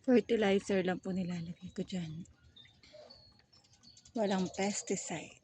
Fertilizer lang po nilalagay ko dyan. Walang pesticide.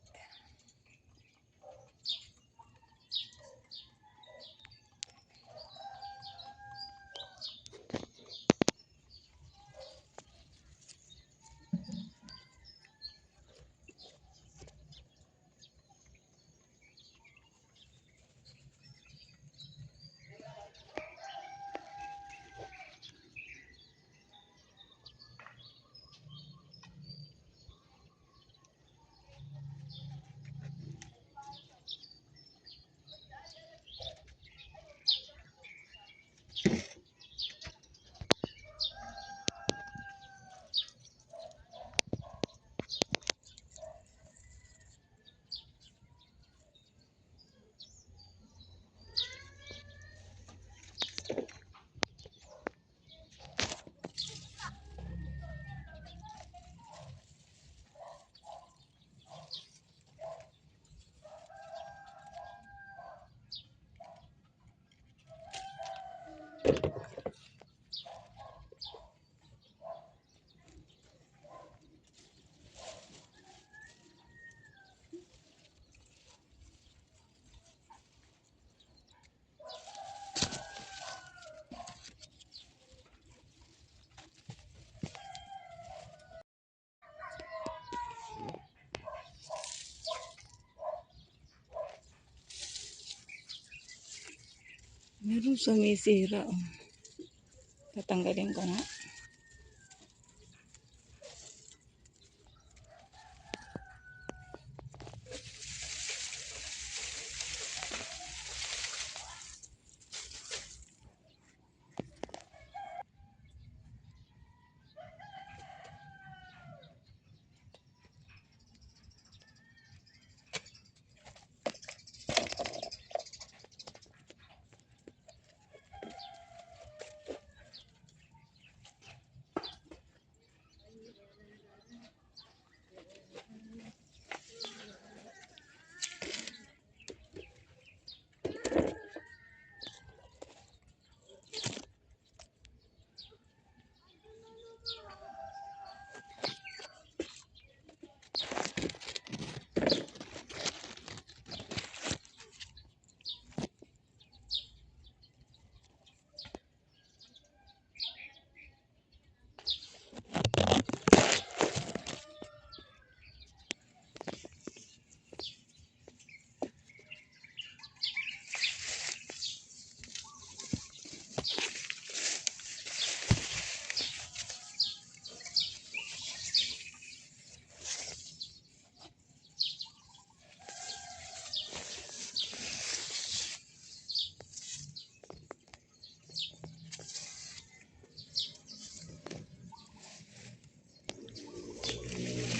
Meron sumisira. Oh. Tatanggalin ko na.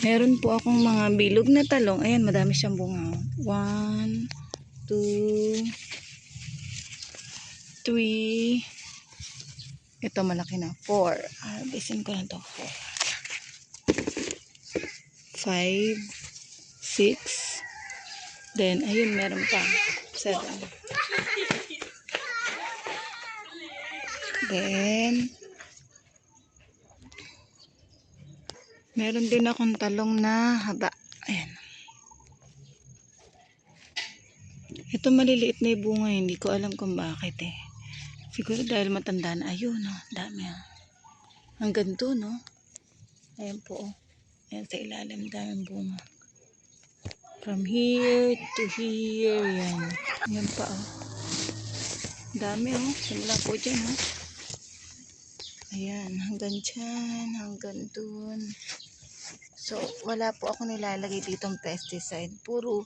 Meron po akong mga bilog na talong. Ayan, madami siyang bunga. 1, 2, 3. Ito malaki na. 4. Harvestin ko na to. 5, 6. Then, ayun, meron pa. 7. Then, meron din akong talong na haba. Ayan. Ito maliliit na yung bunga. Hindi ko alam kung bakit eh. Siguro dahil matanda na. Ayun, no? Dami. Hanggang doon, no? Ayan po, oh. Ayan sa ilalim. Daming bunga. From here to here. Yan. Yan pa, oh. Dami, oh. Simula po dyan, oh. Ayan. Hanggang dyan. Hanggang doon. So, wala po ako nilalagay ditong pesticide. Puro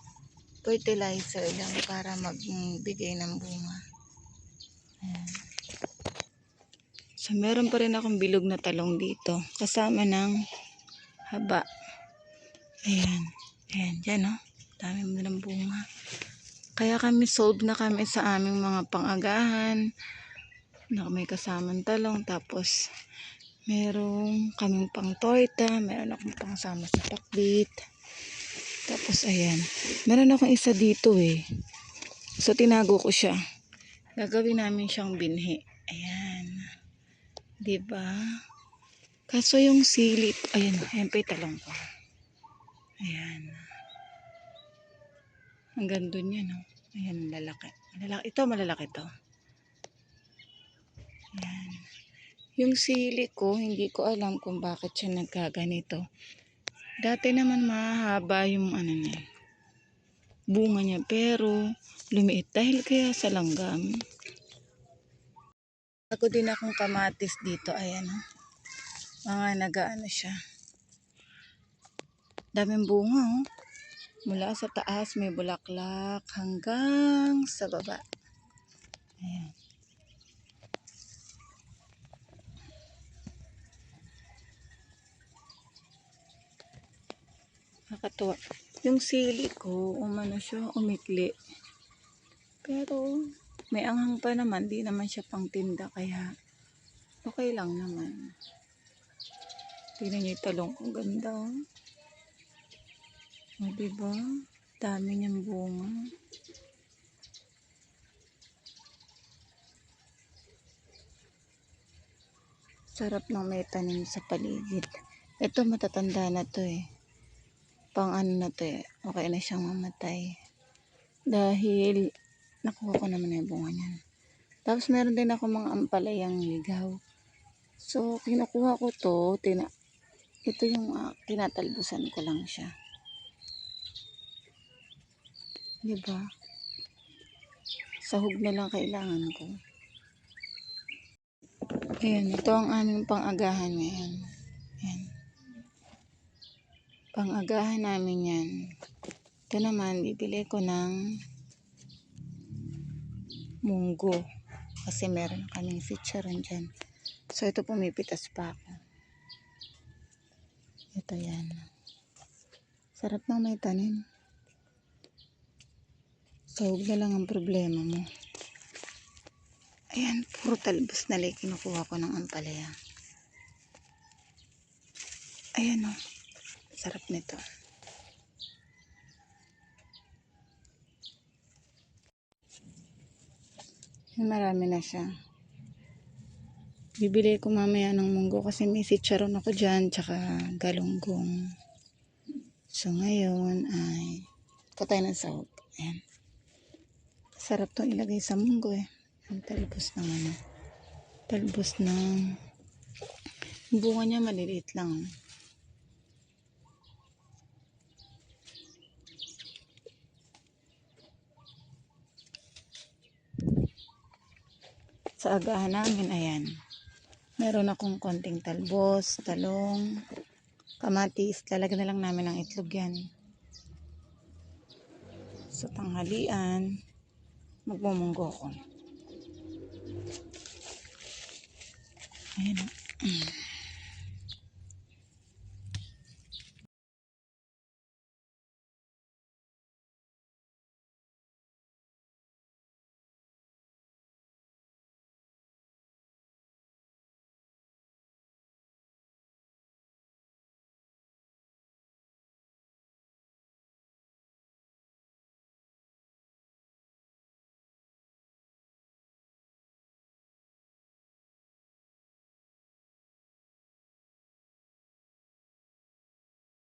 fertilizer lang para magbigay ng bunga. Ayan. So, meron pa rin akong bilog na talong dito. Kasama ng haba. Ayan. Ayan, dyan oh. Dami mo ng bunga. Kaya kami solve na kami sa aming mga pang-agahan. Na may kasamang talong. Tapos, merong kaming pang torta. Meron akong pang sama sa pakbit. Tapos, ayan. Meron akong isa dito eh. So, tinago ko siya. Gagawin namin siyang binhi. Ayan. Diba? Kaso yung silip. Ayan. Ayan pa yung talong ko. Ayan. Hanggang dun yan, oh. Ayan, lalaki. Ito, malalaki to. Ayan. Yung sili ko, hindi ko alam kung bakit siya nagkaganito. Dati naman mahaba yung ano niya, bunga niya, pero lumiit dahil kaya sa langgam. Ako din akong kamatis dito, ayan, oh. Mga nagaano siya. Daming bunga, oh. Mula sa taas may bulaklak hanggang sa baba. Ayan. Nakakatuwa. Yung sili ko, umano siya, umikli. Pero may anghang pa naman, di naman siya pang tinda, kaya okay lang naman. Tingnan niyo yung talong, ang ganda. O, diba? Dami niyang bunga. Sarap ng may tanim sa paligid. Ito matatanda na to eh. Pang ano na to eh. Okay na siyang mamatay. Dahil nakuha ko naman yung bunga niyan. Tapos meron din ako mga ampalayang ligaw. So kinukuha ko to. Ito yung tinatalbusan ko lang siya. Diba? Sahog na lang kailangan ko. Ayan, ito ang aming pang-agahan ngayon. Ayan. Pang-agahan namin yan. Ito naman, bibili ko ng munggo. Kasi meron kaming chicharon dyan. So, ito pumipitas pa ako. Ito yan. Sarap ng may tanim. Sahog na lang ang problema mo. Ayan, puro talbos na lang kinukuha ko ng ampalaya. Ayan o. Sarap nito. Marami na siya. Bibili ko mamaya ng munggo kasi may chicharon ako dyan, tsaka galunggong. So ngayon ay patay ng sahog. Ayan. Sarap tong ilagay sa munggo eh. Ang talbos ng ano. Talbos ng bunga niya maliliit lang. Sa agahan namin, ayan. Meron akong konting talbos, talong, kamatis. Lalagyan na lang namin ng itlog yan. Sa tanghalian, magmumunggo ko. Ayan.